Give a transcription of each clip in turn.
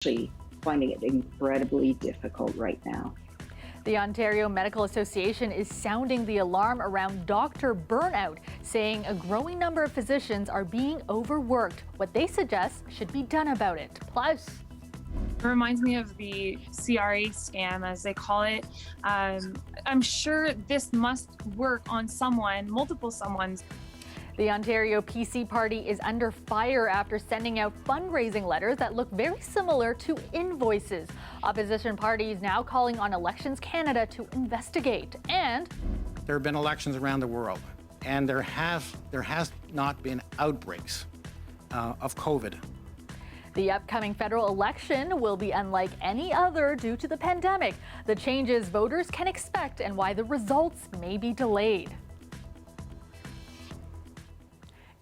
Actually finding it incredibly difficult right now. The Ontario Medical Association is sounding the alarm around doctor burnout, saying a growing number of physicians are being overworked. What they suggest should be done about it. Plus, it reminds me of the CRA scam, as they call it. I'm sure this must work on someone, multiple someones. the Ontario PC Party is under fire after sending out fundraising letters that look very similar to invoices. Opposition parties now calling on Elections Canada to investigate. And there have been elections around the world, and there has not been outbreaks of COVID. The upcoming federal election will be unlike any other due to the pandemic. The changes voters can expect and why the results may be delayed.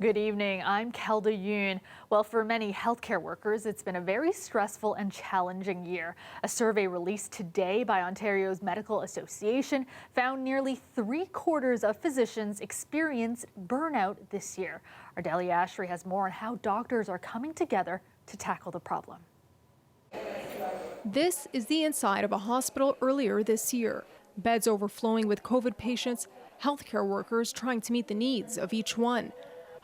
Good evening, I'm Kelda Yoon. Well, for many healthcare workers, it's been a very stressful and challenging year. A survey released today by Ontario's Medical Association found nearly 3/4 of physicians experienced burnout this year. Ardelia Ashry has more on how doctors are coming together to tackle the problem. This is the inside of a hospital earlier this year. Beds overflowing with COVID patients, healthcare workers trying to meet the needs of each one.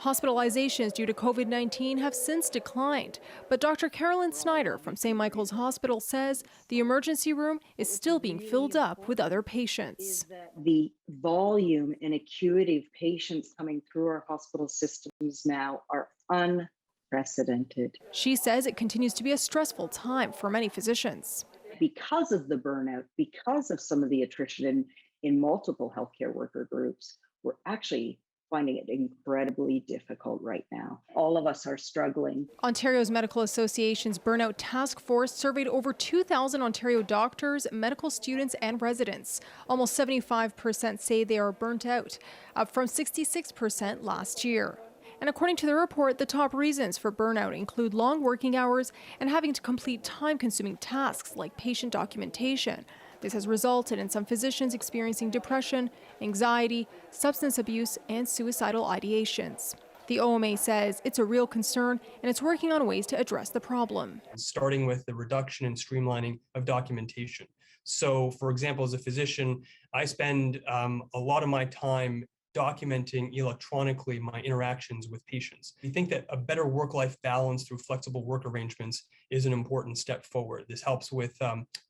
Hospitalizations due to COVID-19 have since declined, but Dr. Carolyn Snyder from St. Michael's Hospital says the emergency room is still being filled up with other patients. The volume and acuity of patients coming through our hospital systems now are unprecedented. She says it continues to be a stressful time for many physicians. Because of the burnout, because of some of the attrition in multiple healthcare worker groups, we're actually finding it incredibly difficult right now. All of us are struggling. Ontario's Medical Association's Burnout Task Force surveyed over 2,000 Ontario doctors, medical students, and residents. Almost 75% say they are burnt out, up from 66% last year. And according to the report, the top reasons for burnout include long working hours and having to complete time-consuming tasks like patient documentation. This has resulted in some physicians experiencing depression, anxiety, substance abuse, and suicidal ideations. The OMA says it's a real concern and it's working on ways to address the problem. Starting with the reduction and streamlining of documentation. So, for example, as a physician, I spend a lot of my time documenting electronically my interactions with patients. We think that a better work-life balance through flexible work arrangements is an important step forward. This helps with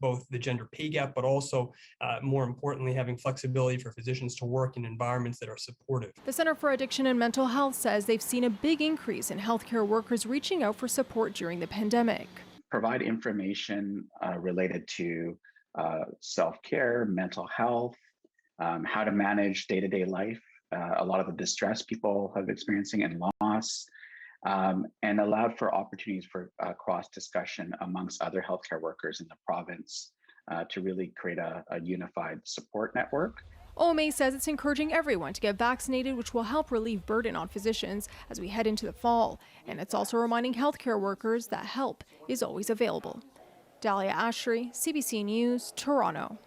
both the gender pay gap, but also, more importantly, having flexibility for physicians to work in environments that are supportive. The Centre for Addiction and Mental Health says they've seen a big increase in healthcare workers reaching out for support during the pandemic. Provide information related to self-care, mental health, how to manage day-to-day life, a lot of the distress people have experiencing and loss, and allowed for opportunities for cross-discussion amongst other healthcare workers in the province to really create a unified support network. OMA says it's encouraging everyone to get vaccinated, which will help relieve burden on physicians as we head into the fall. And it's also reminding healthcare workers that help is always available. Dalia Ashry, CBC News, Toronto.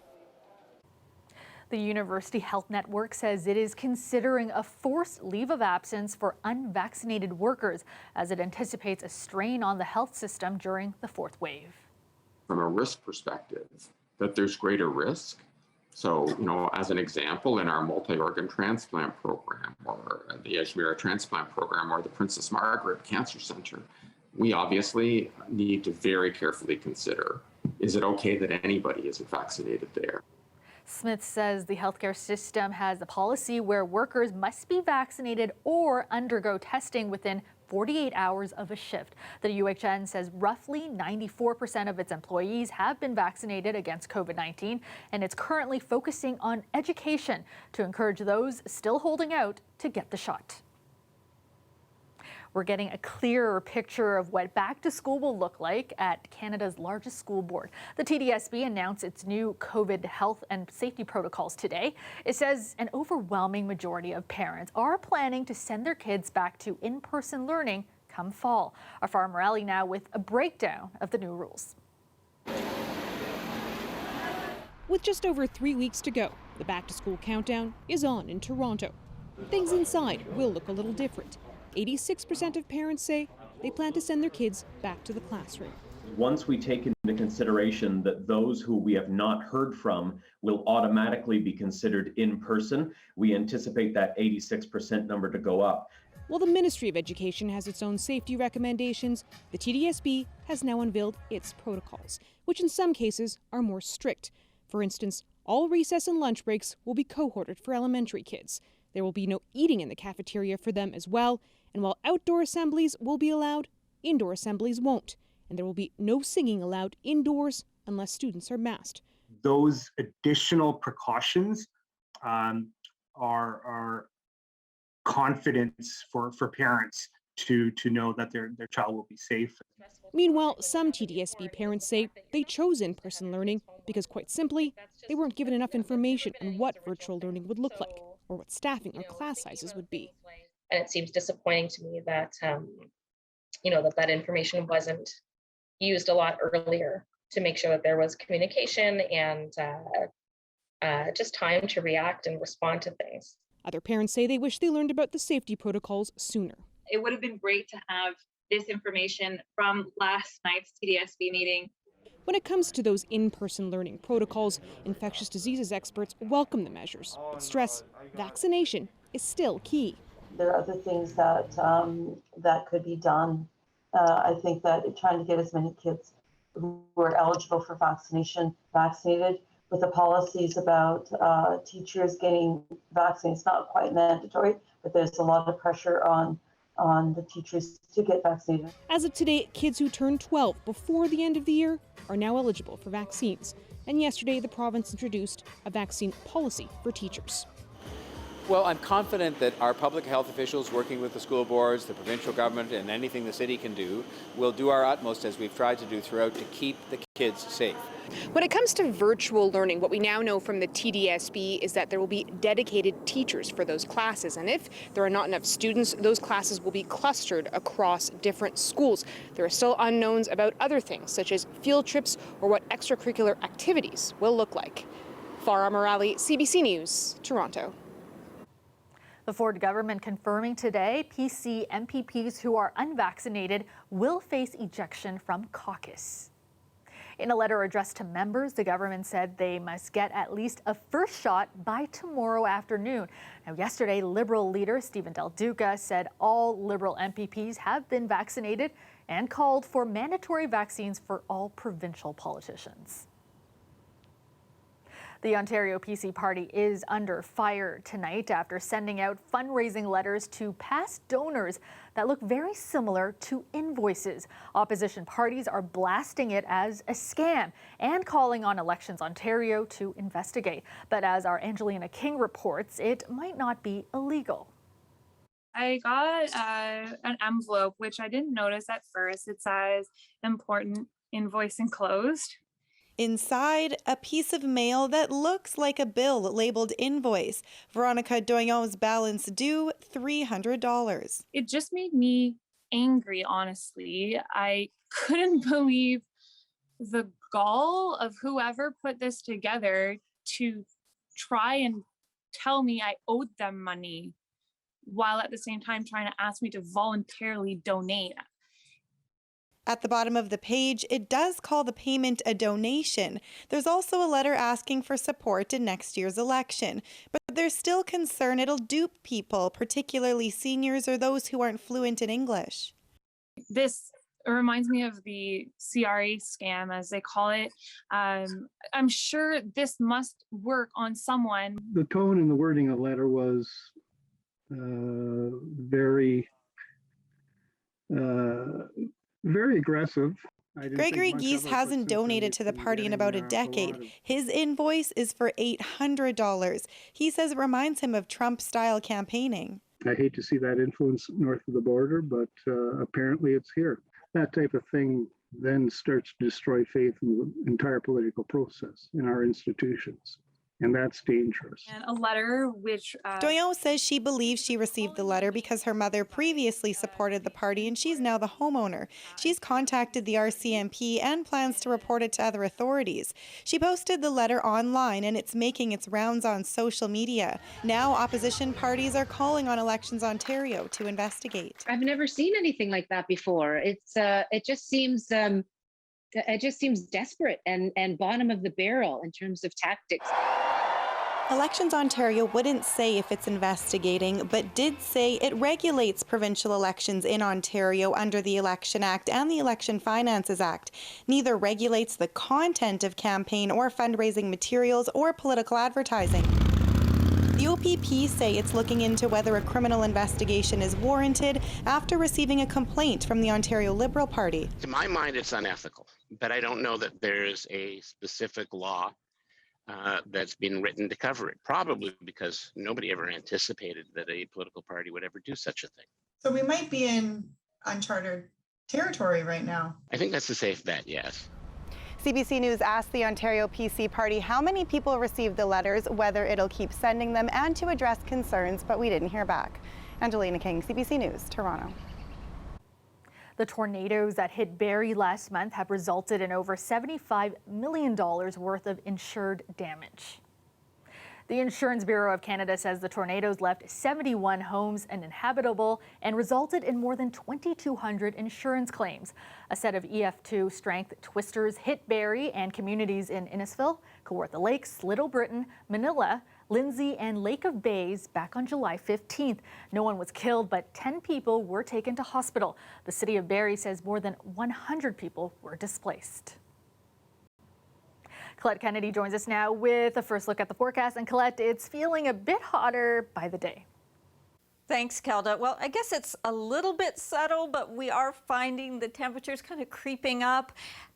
The University Health Network says it is considering a forced leave of absence for unvaccinated workers as it anticipates a strain on the health system during the fourth wave. From a risk perspective, that there's greater risk. So, as an example, in our multi-organ transplant program or the Ajmera transplant program or the Princess Margaret Cancer Center, we obviously need to very carefully consider, is it okay that anybody isn't vaccinated there? Smith says the healthcare system has a policy where workers must be vaccinated or undergo testing within 48 hours of a shift. The UHN says roughly 94% of its employees have been vaccinated against COVID-19, and it's currently focusing on education to encourage those still holding out to get the shot. We're getting a clearer picture of what back to school will look like at Canada's largest school board. The TDSB announced its new COVID health and safety protocols today. It says an overwhelming majority of parents are planning to send their kids back to in-person learning come fall. Our Farah Morelli now with a breakdown of the new rules. With just over 3 weeks to go, the back to school countdown is on in Toronto. Things inside will look a little different. 86% of parents say they plan to send their kids back to the classroom. Once we take into consideration that those who we have not heard from will automatically be considered in person, we anticipate that 86% number to go up. While the Ministry of Education has its own safety recommendations, the TDSB has now unveiled its protocols, which in some cases are more strict. For instance, all recess and lunch breaks will be cohorted for elementary kids. There will be no eating in the cafeteria for them as well, and while outdoor assemblies will be allowed, indoor assemblies won't. And there will be no singing allowed indoors unless students are masked. Those additional precautions are confidence for parents to know that their child will be safe. Meanwhile, some TDSB parents say they chose in-person learning because, quite simply, they weren't given enough information on what virtual learning would look like or what staffing or class sizes would be. And it seems disappointing to me that that information wasn't used a lot earlier to make sure that there was communication and just time to react and respond to things. Other parents say they wish they learned about the safety protocols sooner. It would have been great to have this information from last night's TDSB meeting. When it comes to those in-person learning protocols, infectious diseases experts welcome the measures, but stress vaccination is still key. There are other things that that could be done. I think that trying to get as many kids who are eligible for vaccination vaccinated, with the policies about teachers getting vaccinated. It's not quite mandatory, but there's a lot of pressure on the teachers to get vaccinated. As of today, kids who turn 12 before the end of the year are now eligible for vaccines. And yesterday, the province introduced a vaccine policy for teachers. Well, I'm confident that our public health officials working with the school boards, the provincial government, and anything the city can do, will do our utmost, as we've tried to do throughout, to keep the kids safe. When it comes to virtual learning, what we now know from the TDSB is that there will be dedicated teachers for those classes. And if there are not enough students, those classes will be clustered across different schools. There are still unknowns about other things, such as field trips or what extracurricular activities will look like. Farah Morali, CBC News, Toronto. The Ford government confirming today PC MPPs who are unvaccinated will face ejection from caucus. In a letter addressed to members, the government said they must get at least a first shot by tomorrow afternoon. Now, yesterday, Liberal leader Stephen Del Duca said all Liberal MPPs have been vaccinated and called for mandatory vaccines for all provincial politicians. The Ontario PC Party is under fire tonight after sending out fundraising letters to past donors that look very similar to invoices. Opposition parties are blasting it as a scam and calling on Elections Ontario to investigate. But as our Angelina King reports, it might not be illegal. I got an envelope, which I didn't notice at first. It says important invoice enclosed. Inside, a piece of mail that looks like a bill labeled invoice. Veronica Doyon's balance due $300. It just made me angry, honestly. I couldn't believe the gall of whoever put this together to try and tell me I owed them money while at the same time trying to ask me to voluntarily donate. At the bottom of the page, it does call the payment a donation. There's also a letter asking for support in next year's election. But there's still concern it'll dupe people, particularly seniors or those who aren't fluent in English. This reminds me of the CRA scam, as they call it. I'm sure this must work on someone. The tone and the wording of the letter was very aggressive. Gregory Geese hasn't donated to the party in about a decade. His invoice is for $800. He says it reminds him of Trump-style campaigning. I hate to see that influence north of the border, but apparently it's here. That type of thing then starts to destroy faith in the entire political process in our institutions. And that's dangerous. And a letter which... Doyon says she believes she received the letter because her mother previously supported the party and she's now the homeowner. She's contacted the RCMP and plans to report it to other authorities. She posted the letter online and it's making its rounds on social media. Now opposition parties are calling on Elections Ontario to investigate. I've never seen anything like that before. It just seems it just seems desperate and bottom of the barrel in terms of tactics. Elections Ontario wouldn't say if it's investigating, but did say it regulates provincial elections in Ontario under the Election Act and the Election Finances Act. Neither regulates the content of campaign or fundraising materials or political advertising. The OPP say it's looking into whether a criminal investigation is warranted after receiving a complaint from the Ontario Liberal Party. To my mind, it's unethical, but I don't know that there's a specific law that's been written to cover it, probably because nobody ever anticipated that a political party would ever do such a thing. So we might be in uncharted territory right now. I think that's a safe bet, yes. CBC News asked the Ontario PC Party how many people received the letters, whether it'll keep sending them, and to address concerns, but we didn't hear back. Angelina King, CBC News, Toronto. The tornadoes that hit Barrie last month have resulted in over $75 million worth of insured damage. The Insurance Bureau of Canada says the tornadoes left 71 homes uninhabitable and resulted in more than 2,200 insurance claims. A set of EF2 strength twisters hit Barrie and communities in Innisfil, Kawartha Lakes, Little Britain, Manila, Lindsay, and Lake of Bays back on July 15th. No one was killed, but 10 people were taken to hospital. The city of Barrie says more than 100 people were displaced. Colette Kennedy joins us now with a first look at the forecast. And Colette, it's feeling a bit hotter by the day. Thanks, Kelda. Well, I guess it's a little bit subtle, but we are finding the temperatures kind of creeping up.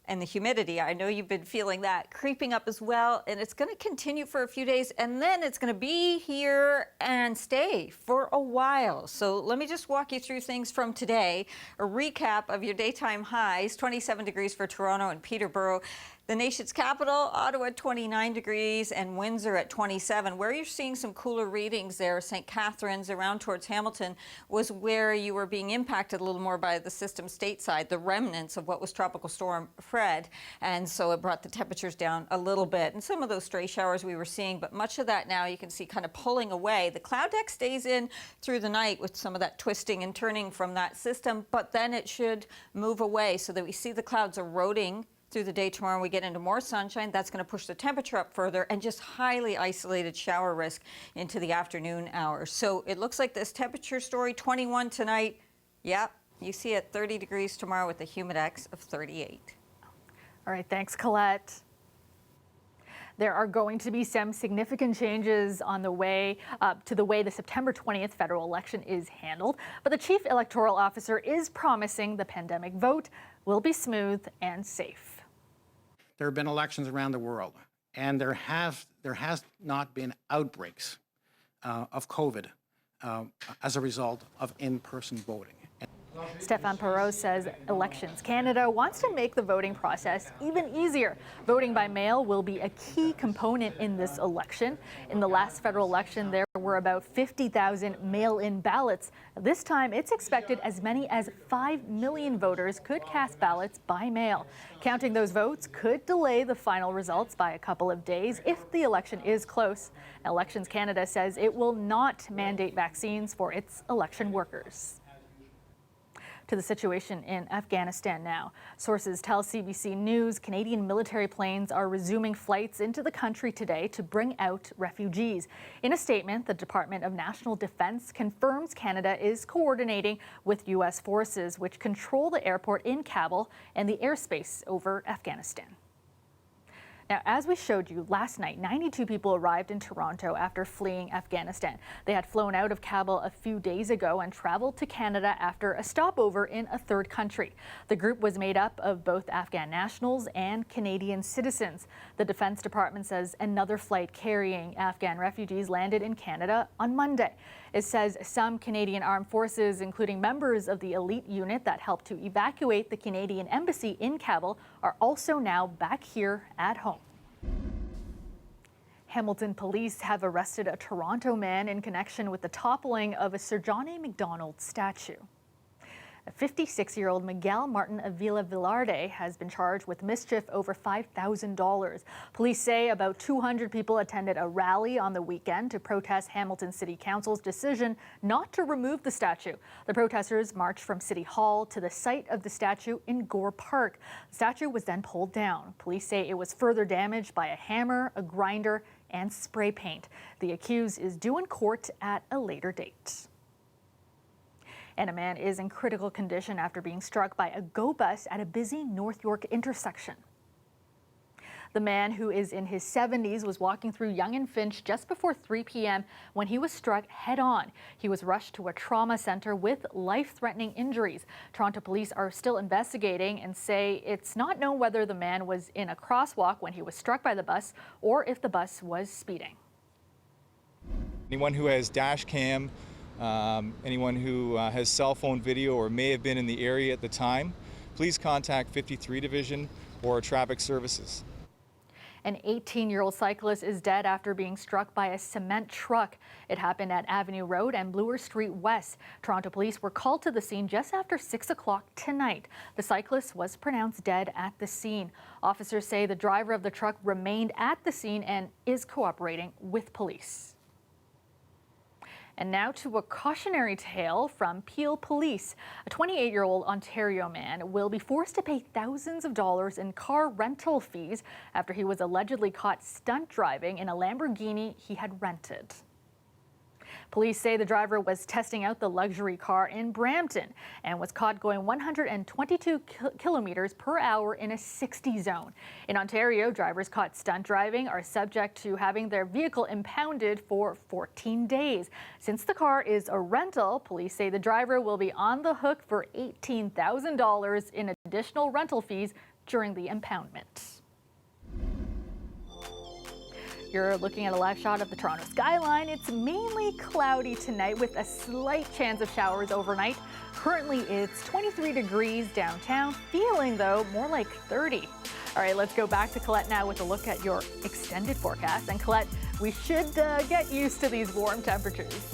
And the humidity, I know you've been feeling that, creeping up as well. And it's going to continue for a few days, and then it's going to be here and stay for a while. So let me just walk you through things from today. A recap of your daytime highs: 27 degrees for Toronto and Peterborough. The nation's capital, Ottawa, 29 degrees, and Windsor at 27. Where you're seeing some cooler readings there, St. Catharines, around towards Hamilton, was where you were being impacted a little more by the system stateside, the remnants of what was Tropical Storm Fred. And so it brought the temperatures down a little bit. And some of those stray showers we were seeing, but much of that now you can see kind of pulling away. The cloud deck stays in through the night with some of that twisting and turning from that system, but then it should move away so that we see the clouds eroding through the day tomorrow. We get into more sunshine. That's going to push the temperature up further, and just highly isolated shower risk into the afternoon hours. So it looks like this temperature story: 21 tonight. Yep, you see it 30 degrees tomorrow with a humidex of 38. All right, thanks, Colette. There are going to be some significant changes on the way to the way the September 20th federal election is handled, but the chief electoral officer is promising the pandemic vote will be smooth and safe. There have been elections around the world, and there has not been outbreaks of COVID as a result of in-person voting. Stéphane Perreault says Elections Canada wants to make the voting process even easier. Voting by mail will be a key component in this election. In the last federal election, there were about 50,000 mail-in ballots. This time, it's expected as many as 5 million voters could cast ballots by mail. Counting those votes could delay the final results by a couple of days if the election is close. Elections Canada says it will not mandate vaccines for its election workers. To the situation in Afghanistan now. Sources tell CBC News Canadian military planes are resuming flights into the country today to bring out refugees. In a statement, the Department of National Defence confirms Canada is coordinating with U.S. forces, which control the airport in Kabul and the airspace over Afghanistan. Now, as we showed you last night, 92 people arrived in Toronto after fleeing Afghanistan. They had flown out of Kabul a few days ago and traveled to Canada after a stopover in a third country. The group was made up of both Afghan nationals and Canadian citizens. The Defense Department says another flight carrying Afghan refugees landed in Canada on Monday. It says some Canadian armed forces, including members of the elite unit that helped to evacuate the Canadian embassy in Kabul, are also now back here at home. Hamilton police have arrested a Toronto man in connection with the toppling of a Sir John A. Mcdonald statue. A 56-year-old Miguel Martin Avila Velarde has been charged with mischief over $5,000. Police say about 200 people attended a rally on the weekend to protest Hamilton City Council's decision not to remove the statue. The protesters marched from City Hall to the site of the statue in Gore Park. The statue was then pulled down. Police say it was further damaged by a hammer, a grinder, and spray paint. The accused is due in court at a later date. And a man is in critical condition after being struck by a go bus at a busy North York intersection. The man, who is in his 70s, was walking through Yonge and Finch just before 3 p.m. when he was struck head-on. He was rushed to a trauma center with life-threatening injuries. Toronto police are still investigating and say it's not known whether the man was in a crosswalk when he was struck by the bus or if the bus was speeding. Anyone who has dash cam, anyone who has cell phone video or may have been in the area at the time, please contact 53 Division or Traffic Services. An 18-year-old cyclist is dead after being struck by a cement truck. It happened at Avenue Road and Bloor Street West. Toronto police were called to the scene just after 6 o'clock tonight. The cyclist was pronounced dead at the scene. Officers say the driver of the truck remained at the scene and is cooperating with police. And now to a cautionary tale from Peel Police. A 28-year-old Ontario man will be forced to pay thousands of dollars in car rental fees after he was allegedly caught stunt driving in a Lamborghini he had rented. Police say the driver was testing out the luxury car in Brampton and was caught going 122 kilometers per hour in a 60 zone. In Ontario, drivers caught stunt driving are subject to having their vehicle impounded for 14 days. Since the car is a rental, police say the driver will be on the hook for $18,000 in additional rental fees during the impoundment. You're looking at a live shot of the Toronto skyline. It's mainly cloudy tonight with a slight chance of showers overnight. Currently, it's 23 degrees downtown, feeling though more like 30. All right, let's go back to Colette now with a look at your extended forecast. And Colette, we should get used to these warm temperatures.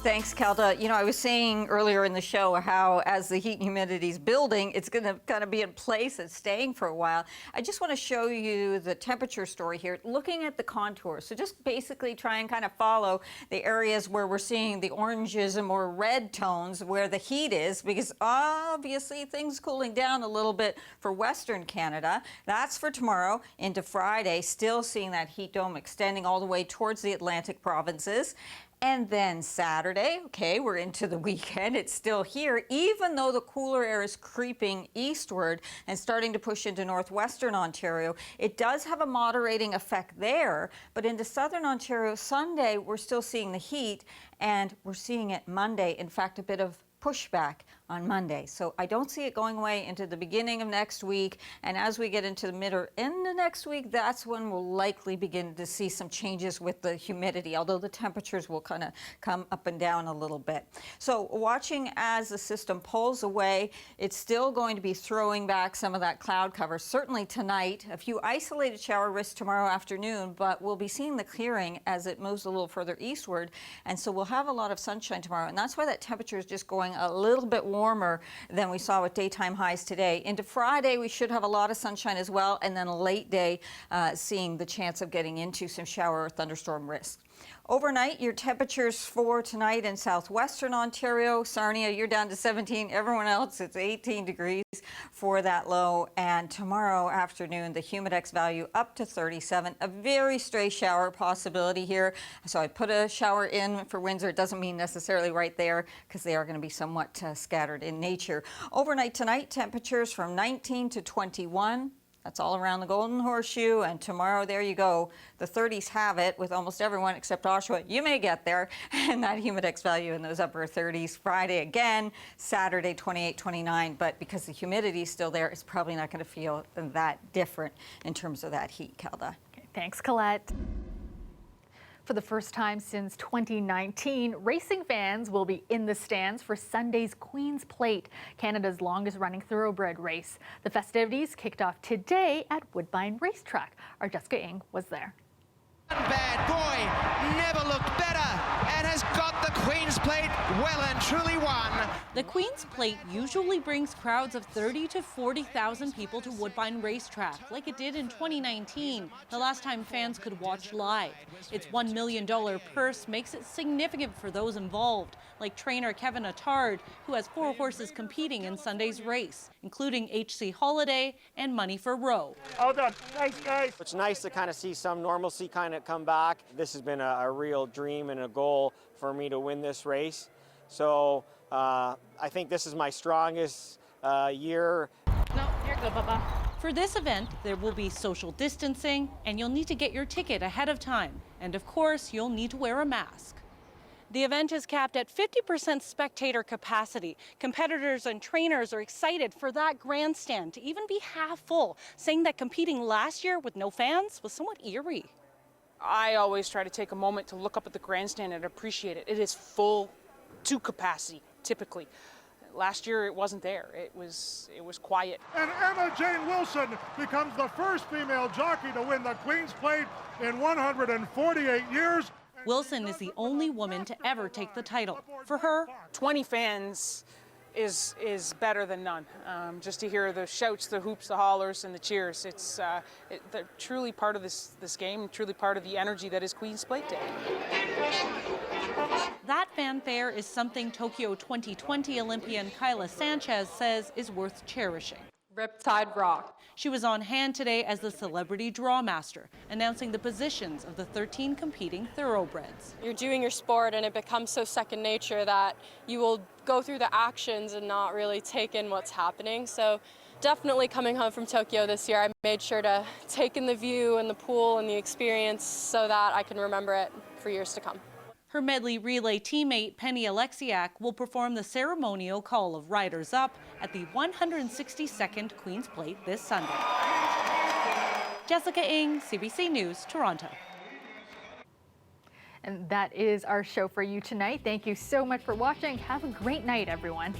Thanks, Kelda. You know, I was saying earlier in the show how as the heat and humidity is building, it's going to kind of be in place and staying for a while. I just want to show you the temperature story here, looking at the contours. So just basically try and kind of follow the areas where we're seeing the oranges and more red tones where the heat is, because obviously things cooling down a little bit for Western Canada. That's for tomorrow into Friday, still seeing that heat dome extending all the way towards the Atlantic provinces. And then Saturday, okay, we're into the weekend. It's still here, even though the cooler air is creeping eastward and starting to push into northwestern Ontario. It does have a moderating effect there, but into southern Ontario, Sunday, we're still seeing the heat, and we're seeing it Monday. In fact, a bit of pushback on Monday. So I don't see it going away into the beginning of next week. And as we get into the mid or end of next week, that's when we'll likely begin to see some changes with the humidity, although the temperatures will kind of come up and down a little bit. So watching as the system pulls away, it's still going to be throwing back some of that cloud cover. Certainly tonight, a few isolated shower risks tomorrow afternoon, but we'll be seeing the clearing as it moves a little further eastward. And so we'll have a lot of sunshine tomorrow. And that's why that temperature is just going a little bit warmer than we saw with daytime highs today. Into Friday, we should have a lot of sunshine as well, and then a late day seeing the chance of getting into some shower or thunderstorm risk. Overnight, your temperatures for tonight in southwestern Ontario, Sarnia, you're down to 17. Everyone else, it's 18 degrees for that low. And tomorrow afternoon, the humidex value up to 37. A very stray shower possibility here. So I put a shower in for Windsor. It doesn't mean necessarily right there because they are going to be somewhat scattered in nature. Overnight tonight, temperatures from 19 to 21. That's all around the Golden Horseshoe, and tomorrow, there you go. The 30s have it with almost everyone except Oshawa. You may get there, and that humidex value in those upper 30s. Friday again, Saturday 28, 29, but because the humidity is still there, it's probably not going to feel that different in terms of that heat, Kelda. Okay, thanks, Colette. For the first time since 2019, racing fans will be in the stands for Sunday's Queen's Plate, Canada's longest-running thoroughbred race. The festivities kicked off today at Woodbine Racetrack. Our Jessica Ng was there. Bad that boy never looked better and has got the Queen's Plate well and truly won. The Queen's Plate usually brings crowds of 30 to 40,000 people to Woodbine Racetrack, like it did in 2019, the last time fans could watch live. Its $1 million purse makes it significant for those involved, like trainer Kevin Attard, who has 4 horses competing in Sunday's race, including HC Holiday and Money for Roe. All done. Nice, guys. It's nice to kind of see some normalcy kind of come back. This has been a real dream and a goal for me to win this race. So I think this is my strongest year. No, you're good, Bubba. For this event, there will be social distancing, and you'll need to get your ticket ahead of time. And of course, you'll need to wear a mask. The event is capped at 50% spectator capacity. Competitors and trainers are excited for that grandstand to even be half full, saying that competing last year with no fans was somewhat eerie. I always try to take a moment to look up at the grandstand and appreciate it. It is full to capacity, typically. Last year it wasn't there. It was quiet. And Emma Jane Wilson becomes the first female jockey to win the Queen's Plate in 148 years. Wilson is the only woman to ever take the title. For her, 20 fans is better than none. Just to hear the shouts, the hoops, the hollers, and the cheers. They're truly part of this game, truly part of the energy that is Queen's Plate Day. That fanfare is something Tokyo 2020 Olympian Kyla Sanchez says is worth cherishing. Riptide Rock. She was on hand today as the celebrity draw master, announcing the positions of the 13 competing thoroughbreds. You're doing your sport and it becomes so second nature that you will go through the actions and not really take in what's happening. So definitely coming home from Tokyo this year, I made sure to take in the view and the pool and the experience so that I can remember it for years to come. Her medley relay teammate, Penny Alexiak, will perform the ceremonial call of riders up at the 162nd Queen's Plate this Sunday. Jessica Ng, CBC News, Toronto. And that is our show for you tonight. Thank you so much for watching. Have a great night, everyone.